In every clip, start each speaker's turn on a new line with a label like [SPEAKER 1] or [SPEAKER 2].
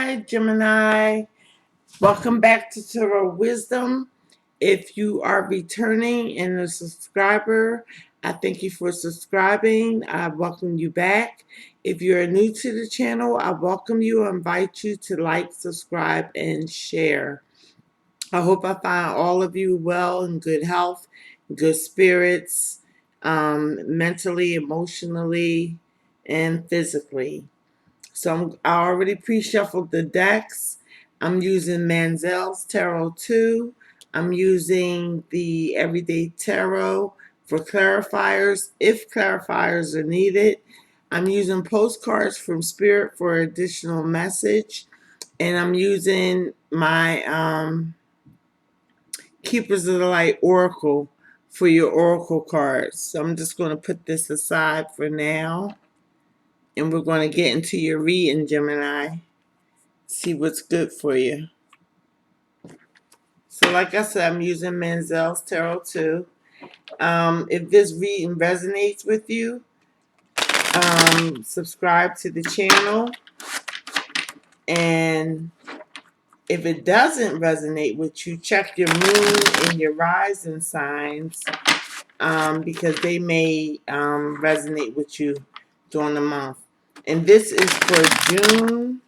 [SPEAKER 1] Hi, Gemini. Welcome back to Tarot Wisdom. If you are returning and a subscriber, I thank you for subscribing. I welcome you back. If you're new to the channel, I welcome you. I invite you to like, subscribe, and share. I hope I find all of you well in good health, good spirits, mentally, emotionally, and physically. I already pre-shuffled the decks. I'm using Manzel's Tarot 2. I'm using the Everyday Tarot for clarifiers, if clarifiers are needed. I'm using postcards from Spirit for additional message. And I'm using my Keepers of the Light Oracle for your Oracle cards. So I'm just going to put this aside for now. And we're going to get into your reading, Gemini. See what's good for you. So like I said, I'm using Manzel's Tarot 2. If this reading resonates with you, subscribe to the channel. And if it doesn't resonate with you, check your moon and your rising signs, because they may resonate with you during the month. And this is for June,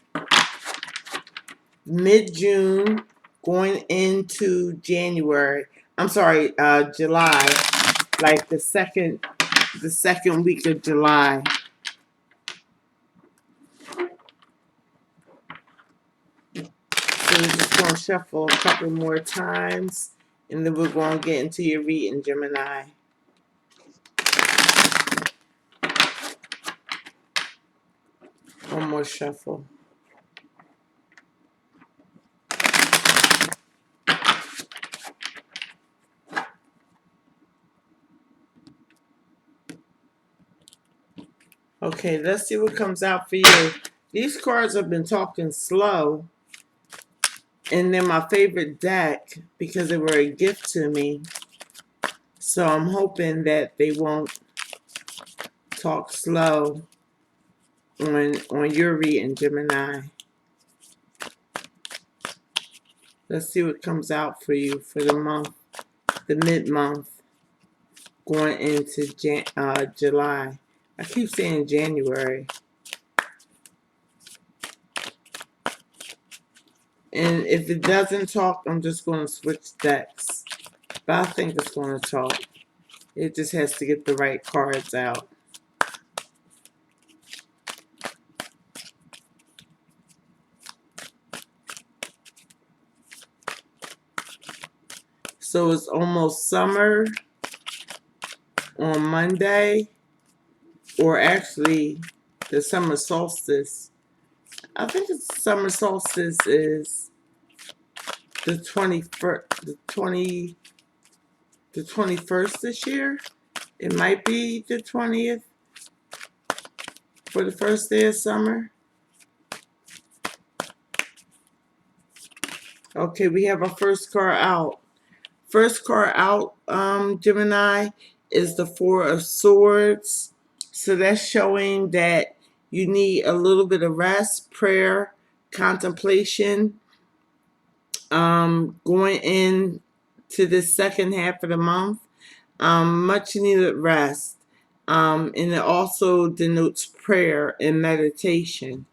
[SPEAKER 1] mid-June, going into January. I'm sorry, July, like the second week of July. So we're just going to shuffle a couple more times, and then we're going to get into your reading, Gemini. One more shuffle. Okay, let's see what comes out for you. These cards have been talking slow, and they're my favorite deck because they were a gift to me. So I'm hoping that they won't talk slow on your reading, Gemini. Let's see what comes out for you for the month, the mid-month, going into July. I keep saying January. And if it doesn't talk, I'm just going to switch decks. But I think it's going to talk. It just has to get the right cards out. So it's almost summer on Monday, or actually the summer solstice. I think it's summer solstice is the 21st this year. It might be the 20th for the first day of summer. Okay, we have our first card out. First card out, Gemini, is the Four of Swords. So that's showing that you need a little bit of rest, prayer, contemplation, going in to the second half of the month. Much needed rest. And it also denotes prayer and meditation.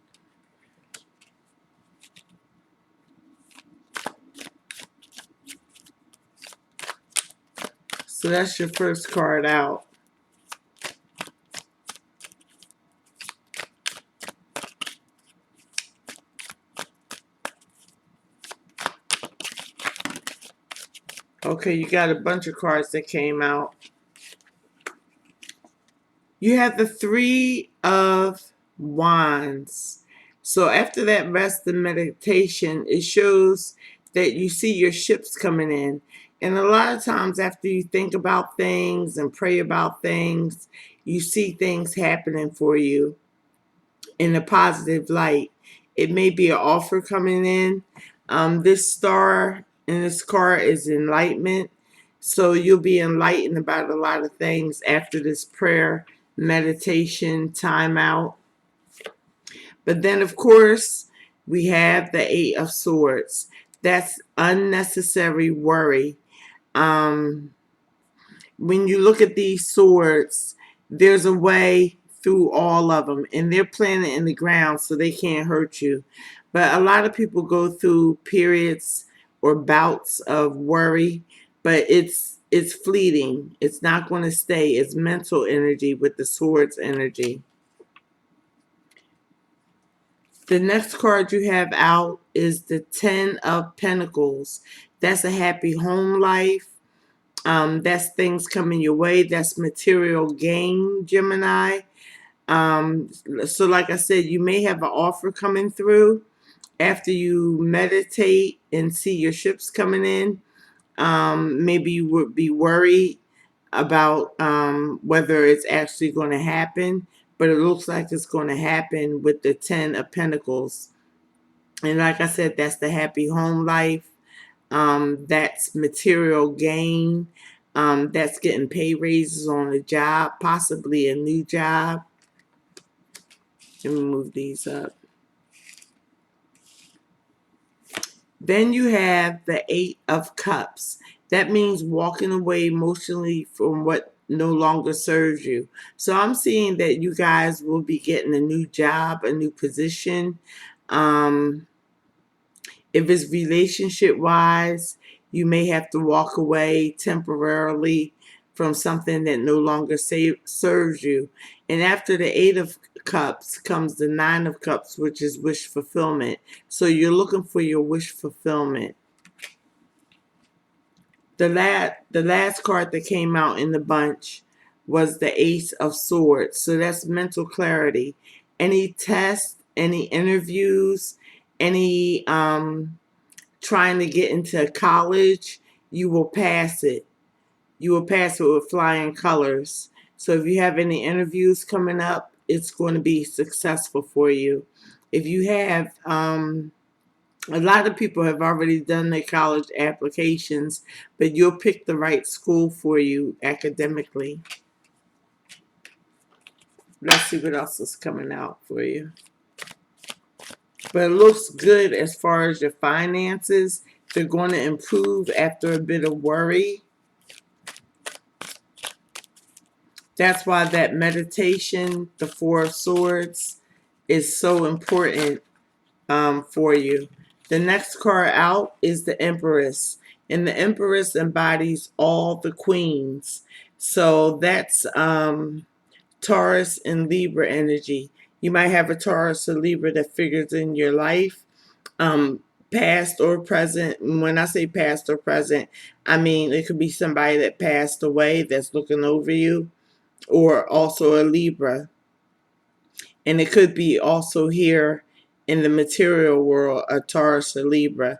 [SPEAKER 1] So that's your first card out. Okay, you got a bunch of cards that came out. You have the Three of Wands. So after that rest and meditation, it shows that you see your ships coming in. And a lot of times after you think about things and pray about things, you see things happening for you in a positive light. It may be an offer coming in. This star in this card is enlightenment. So you'll be enlightened about a lot of things after this prayer, meditation, time out. But then, of course, we have the Eight of Swords. That's unnecessary worry. Um, when you look at these swords, there's a way through all of them, and they're planted in the ground so they can't hurt you. But a lot of people go through periods or bouts of worry, but it's fleeting. It's not going to stay. It's mental energy with the swords energy. The next card you have out is the Ten of Pentacles. That's a happy home life. That's things coming your way. That's material gain, Gemini. So like I said, you may have an offer coming through after you meditate and see your ships coming in. Maybe you would be worried about whether it's actually going to happen, but it looks like it's going to happen with the Ten of Pentacles. And like I said, that's the happy home life. That's material gain. That's getting pay raises on a job, possibly a new job. Let me move these up. Then you have the Eight of Cups. That means walking away emotionally from what no longer serves you. So I'm seeing that you guys will be getting a new job, a new position. If it's relationship wise, you may have to walk away temporarily from something that no longer serves you. And after the Eight of Cups comes the Nine of Cups, which is wish fulfillment. So you're looking for your wish fulfillment. The last card that came out in the bunch was the Ace of Swords. So that's mental clarity. Any tests, any interviews, any trying to get into college, you will pass it. You will pass it with flying colors. So if you have any interviews coming up, it's going to be successful for you. If you have, a lot of people have already done their college applications, but you'll pick the right school for you academically. Let's see what else is coming out for you. But it looks good as far as your finances. They're going to improve after a bit of worry. That's why that meditation, the Four of Swords, is so important for you. The next card out is the Empress. And the Empress embodies all the queens. So that's Taurus and Libra energy. You might have a Taurus or Libra that figures in your life, past or present. And when I say past or present, I mean it could be somebody that passed away that's looking over you, or also a Libra. And it could be also here in the material world, a Taurus or Libra.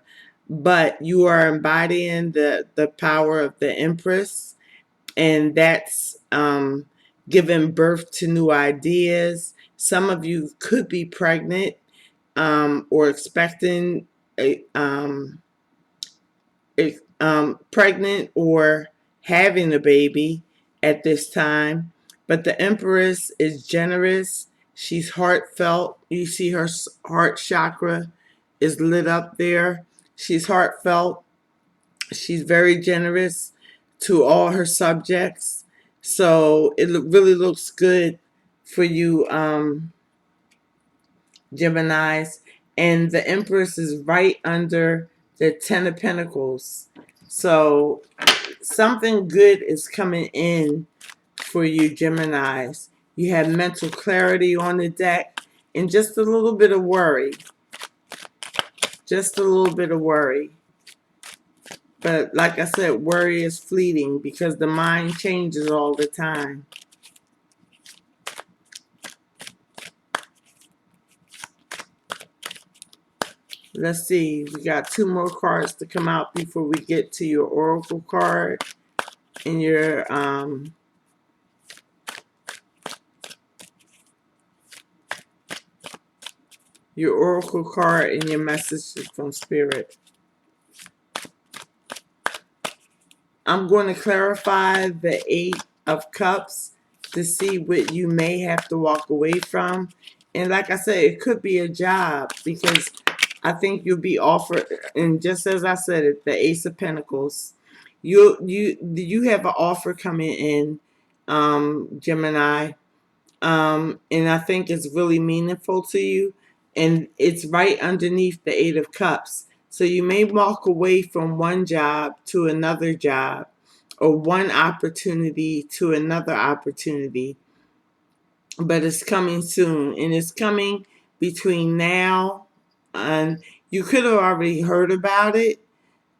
[SPEAKER 1] But you are embodying the power of the Empress, and that's giving birth to new ideas. Some of you could be pregnant or expecting pregnant or having a baby at this time. But the Empress is generous. She's heartfelt. You see her heart chakra is lit up there. She's heartfelt. She's very generous to all her subjects. So it really looks good for you, Geminis. And the Empress is right under the Ten of Pentacles. So something good is coming in for you, Geminis. You have mental clarity on the deck and just a little bit of worry. Just a little bit of worry. But like I said, worry is fleeting because the mind changes all the time. Let's see. We got two more cards to come out before we get to your oracle card and your oracle card and your message from Spirit. I'm going to clarify the Eight of Cups to see what you may have to walk away from. And like I said, it could be a job because I think you'll be offered, and just as I said it, the Ace of Pentacles. You have an offer coming in, Gemini, and I think it's really meaningful to you, and it's right underneath the Eight of Cups. So you may walk away from one job to another job, or one opportunity to another opportunity, but it's coming soon, and it's coming between now and you could have already heard about it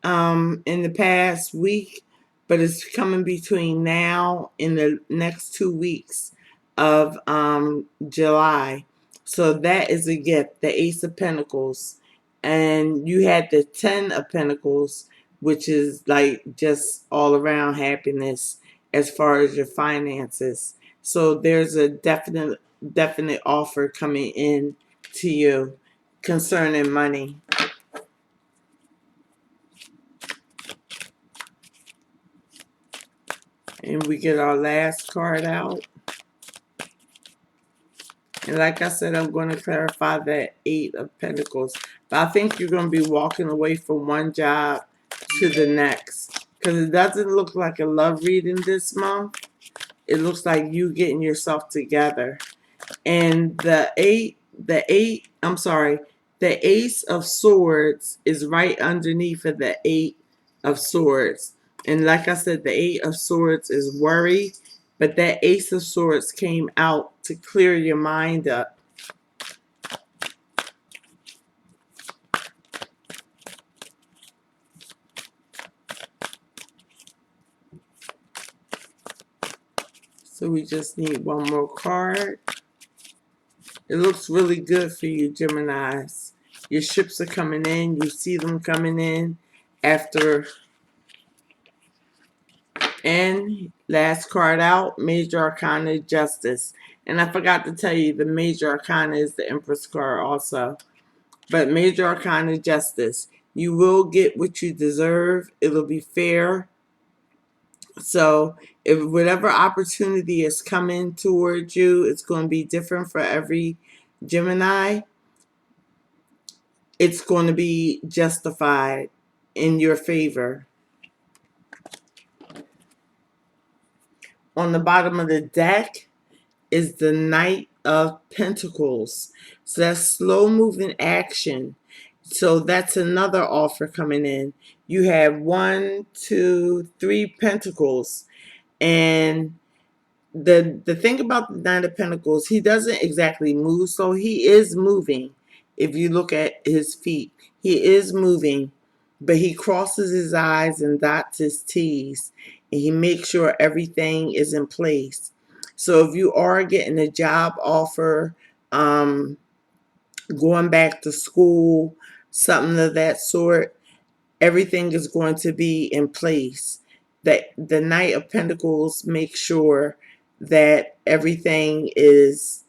[SPEAKER 1] in the past week, but it's coming between now and the next 2 weeks of July. So that is a gift, the Ace of Pentacles. And you had the Ten of Pentacles, which is like just all around happiness as far as your finances. So there's a definite offer coming in to you concerning money. And we get our last card out. And like I said, I'm going to clarify that Eight of Pentacles. But I think you're going to be walking away from one job to the next. Because it doesn't look like a love reading this month. It looks like you getting yourself together. And the Ace of Swords is right underneath of the Eight of Swords. And like I said, the Eight of Swords is worry, but that Ace of Swords came out to clear your mind up. So we just need one more card. It looks really good for you, Geminis. Your ships are coming in. You see them coming in after. And last card out, Major Arcana Justice. And I forgot to tell you, the Major Arcana is the Empress card also. But Major Arcana Justice. You will get what you deserve. It'll be fair. So if whatever opportunity is coming towards you, it's going to be different for every Gemini. It's going to be justified in your favor. On the bottom of the deck is the Knight of Pentacles. So that's slow moving action. So that's another offer coming in. You have 1, 2, 3 pentacles. And the thing about the Nine of Pentacles, he doesn't exactly move, so he is moving. If you look at his feet, he is moving, but he crosses his I's and dots his T's, and he makes sure everything is in place. So if you are getting a job offer, going back to school, something of that sort, everything is going to be in place. That the Knight of Pentacles makes sure that everything is,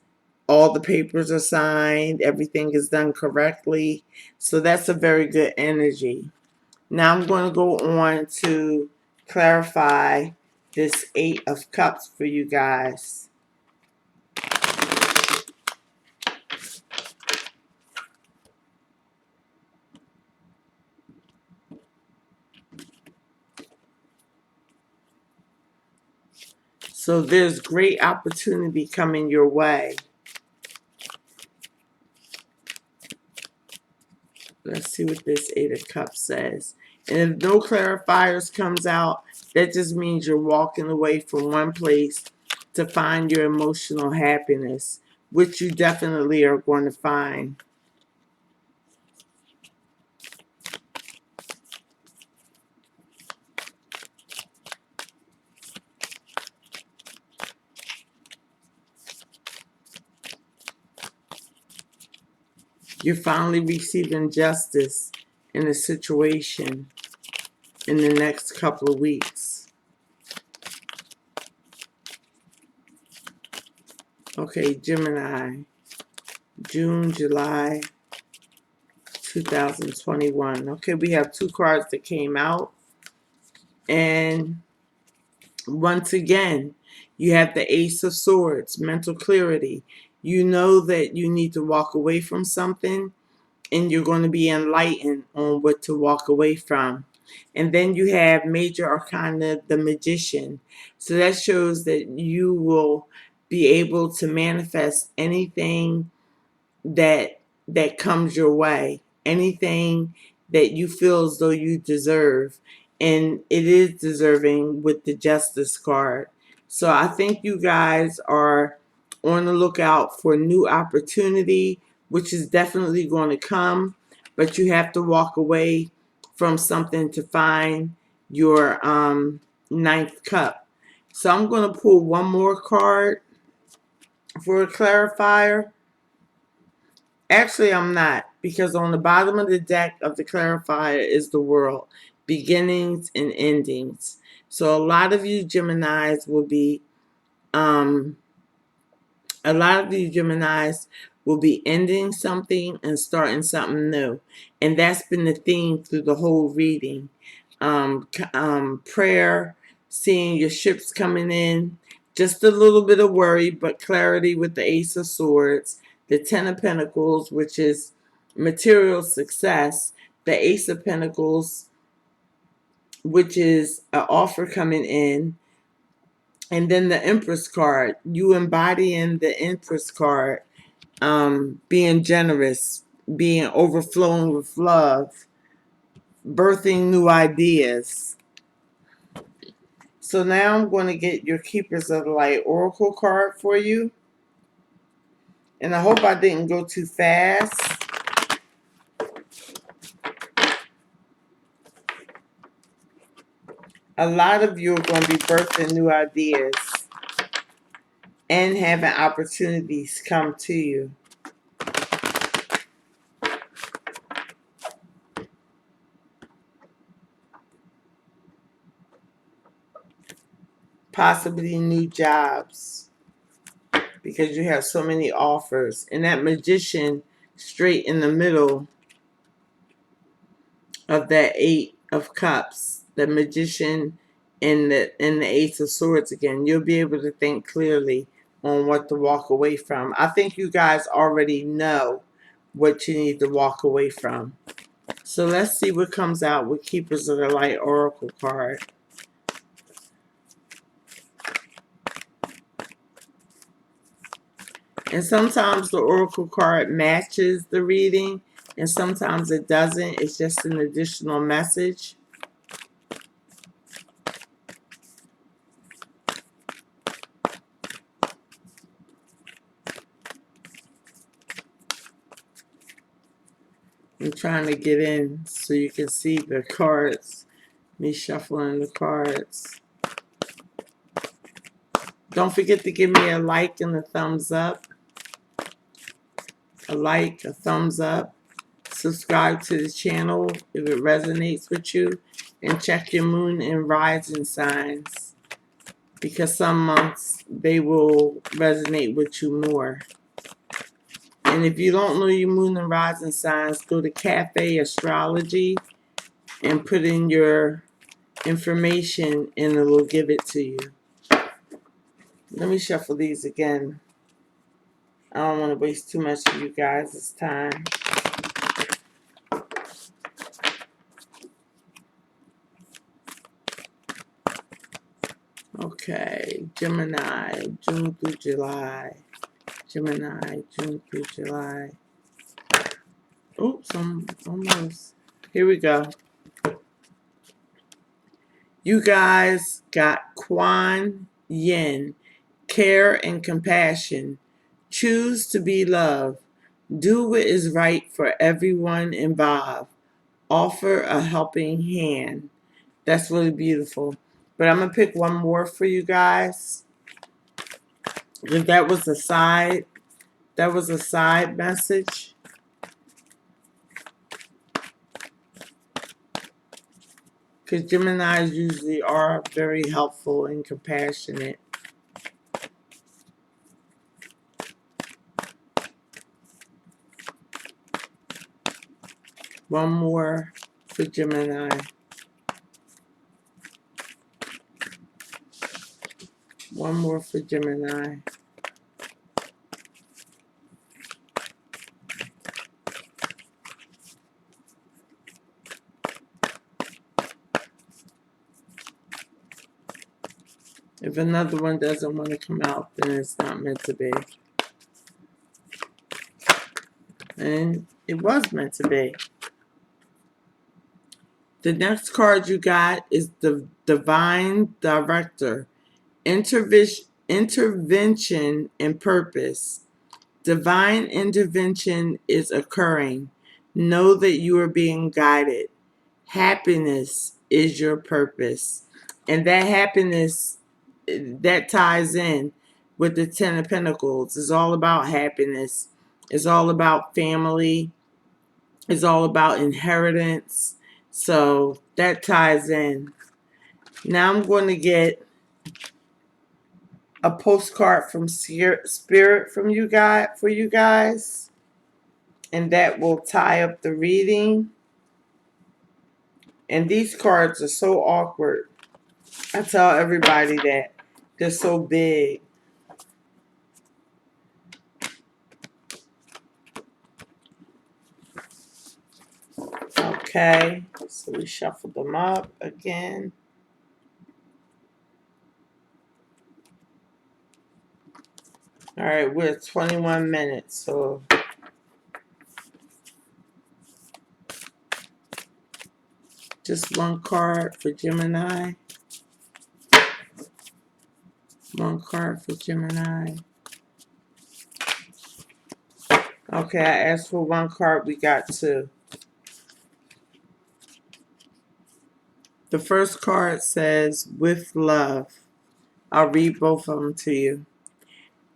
[SPEAKER 1] all the papers are signed, everything is done correctly. So that's a very good energy. Now I'm going to go on to clarify this Eight of Cups for you guys. So there's great opportunity coming your way. Let's see what this Eight of Cups says. And if no clarifiers comes out, that just means you're walking away from one place to find your emotional happiness, which you definitely are going to find. You're finally receiving justice in a situation in the next couple of weeks. Okay, Gemini, June, July 2021. Okay, we have 2 cards that came out. And once again, you have the Ace of Swords, mental clarity. You know that you need to walk away from something, and you're going to be enlightened on what to walk away from. And then you have Major Arcana, the Magician. So that shows that you will be able to manifest anything that comes your way, anything that you feel as though you deserve, and it is deserving with the Justice card. So I think you guys are on the lookout for new opportunity, which is definitely going to come, but you have to walk away from something to find your ninth cup. So I'm going to pull one more card for a clarifier. Actually, I'm not, because on the bottom of the deck of the clarifier is the world, beginnings and endings. So a lot of you Geminis will be um, a lot of you Geminis will be ending something and starting something new. And that's been the theme through the whole reading. Prayer, seeing your ships coming in, just a little bit of worry, but clarity with the Ace of Swords, the Ten of Pentacles, which is material success, the Ace of Pentacles, which is an offer coming in, and then the Empress card, you embodying the Empress card, being generous, being overflowing with love, birthing new ideas. So now I'm going to get your Keepers of the Light Oracle card for you. And I hope I didn't go too fast. A lot of you are going to be birthing new ideas and having opportunities come to you. Possibly new jobs, because you have so many offers. And that Magician straight in the middle of that Eight of Cups, the Magician and the Ace of Swords again, you'll be able to think clearly on what to walk away from. I think you guys already know what you need to walk away from. So let's see what comes out with Keepers of the Light Oracle card. And sometimes the Oracle card matches the reading, and sometimes it doesn't. It's just an additional message. I'm trying to get in so you can see the cards. Me shuffling the cards. Don't forget to give me a like and a thumbs up. A like, a thumbs up. Subscribe to the channel if it resonates with you. And check your moon and rising signs, because some months they will resonate with you more. And if you don't know your moon and rising signs, go to Cafe Astrology and put in your information and it will give it to you. Let me shuffle these again. I don't want to waste too much of you guys' time. Okay, Gemini, June through July. Gemini, June through July. Oops, I'm almost. Here we go. You guys got Kuan Yin, care and compassion. Choose to be love. Do what is right for everyone involved. Offer a helping hand. That's really beautiful. But I'm going to pick one more for you guys. If that was a side message. Because Geminis usually are very helpful and compassionate. One more for Gemini. One more for Gemini. If another one doesn't want to come out, then it's not meant to be. And it was meant to be. The next card you got is the Divine Director. Intervention and purpose. Divine intervention is occurring. Know that you are being guided. Happiness is your purpose. And that happiness, that ties in with the Ten of Pentacles. It's all about happiness. It's all about family. It's all about inheritance. So that ties in. Now I'm going to get a postcard from Spirit from you guys for you guys, and that will tie up the reading. And these cards are so awkward. I tell everybody that they're so big. Okay, so we shuffled them up again. All right, we're at 21 minutes, so just one card for Gemini. One card for Gemini. Okay, I asked for one card. We got two. The first card says, with love. I'll read both of them to you.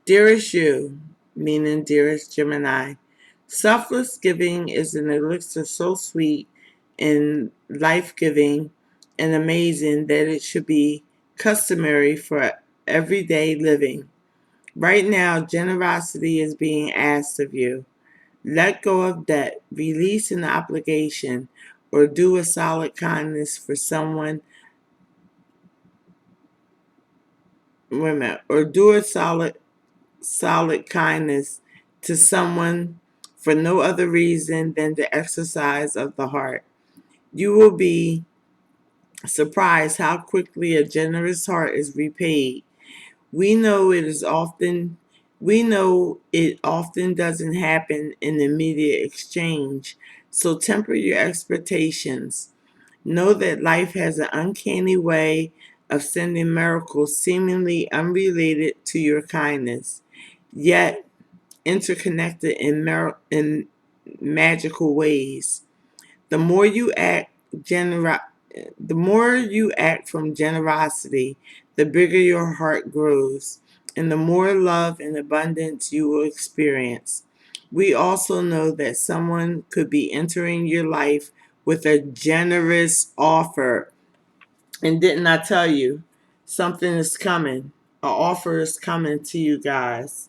[SPEAKER 1] Dearest you, meaning dearest Gemini, selfless giving is an elixir so sweet and life-giving and amazing that it should be customary for everyday living. Right now, generosity is being asked of you. Let go of debt, release an obligation, or do a solid kindness for someone. Women, or do a solid kindness to someone for no other reason than the exercise of the heart. You will be surprised how quickly a generous heart is repaid. We know it often doesn't happen in immediate exchange, so temper your expectations. Know that life has an uncanny way of sending miracles seemingly unrelated to your kindness, yet interconnected in magical ways. The more you act the more you act from generosity, the bigger your heart grows, and the more love and abundance you will experience. We also know that someone could be entering your life with a generous offer. And didn't I tell you, something is coming? An offer is coming to you guys.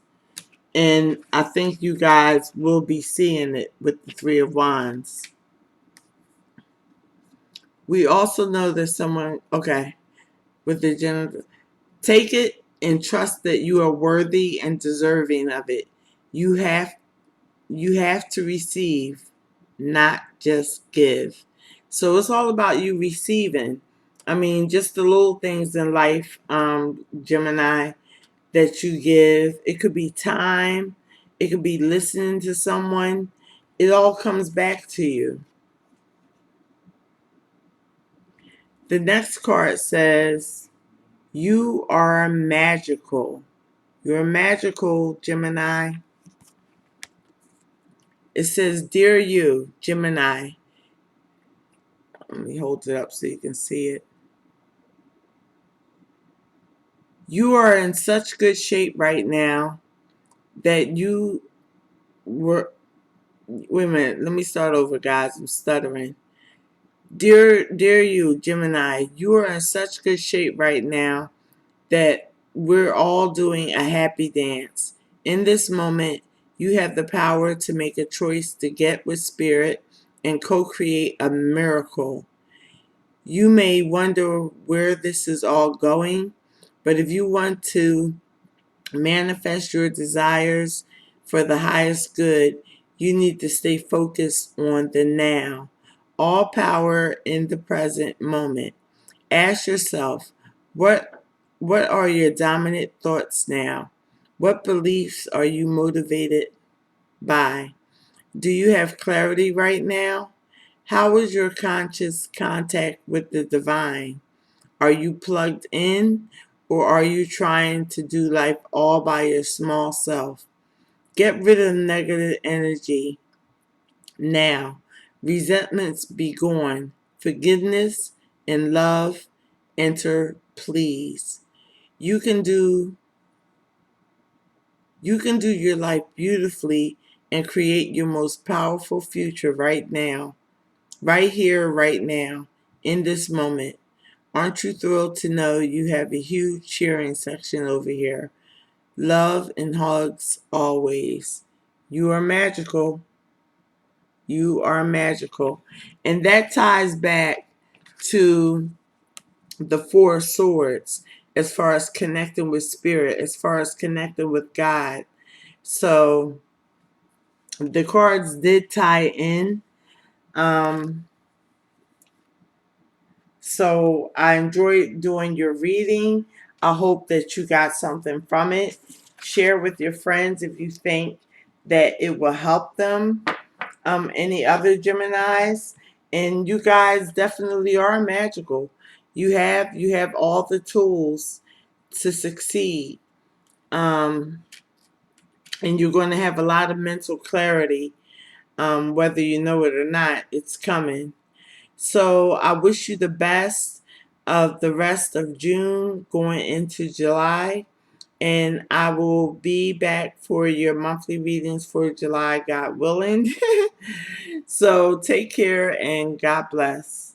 [SPEAKER 1] And I think you guys will be seeing it with the Three of Wands. We also know that someone, okay, with the general, take it and trust that you are worthy and deserving of it. You have to receive, not just give. So it's all about you receiving. I mean, just the little things in life, Gemini, that you give. It could be time. It could be listening to someone. It all comes back to you. The next card says, you are magical. You're magical, Gemini. It says, dear you, Gemini. Let me hold it up so you can see it. You are in such good shape right now that you were. Wait a minute. Let me start over, guys. I'm stuttering. Dear you, Gemini, you are in such good shape right now that we're all doing a happy dance. In this moment, you have the power to make a choice to get with spirit and co-create a miracle. You may wonder where this is all going, but if you want to manifest your desires for the highest good, you need to stay focused on the now. All power in the present moment. Ask yourself, what What are your dominant thoughts now? What beliefs are you motivated by? Do you have clarity right now? How is your conscious contact with the divine? Are you plugged in, or are you trying to do life all by your small self? Get rid of negative energy now. Resentments be gone. Forgiveness and love enter, please. You can do your life beautifully and create your most powerful future right now. Right here, right now, in this moment. Aren't you thrilled to know you have a huge cheering section over here? Love and hugs always. You are magical. You are magical. And that ties back to the Four Swords as far as connecting with spirit, as far as connecting with God. So the cards did tie in. Um, so I enjoyed doing your reading. I hope that you got something from it. Share with your friends if you think that it will help them. Any other Geminis, and you guys definitely are magical. You have all the tools to succeed. Um, and you're going to have a lot of mental clarity. Whether you know it or not, it's coming. So I wish you the best of the rest of June going into July. And I will be back for your monthly readings for July, God willing. So take care and God bless.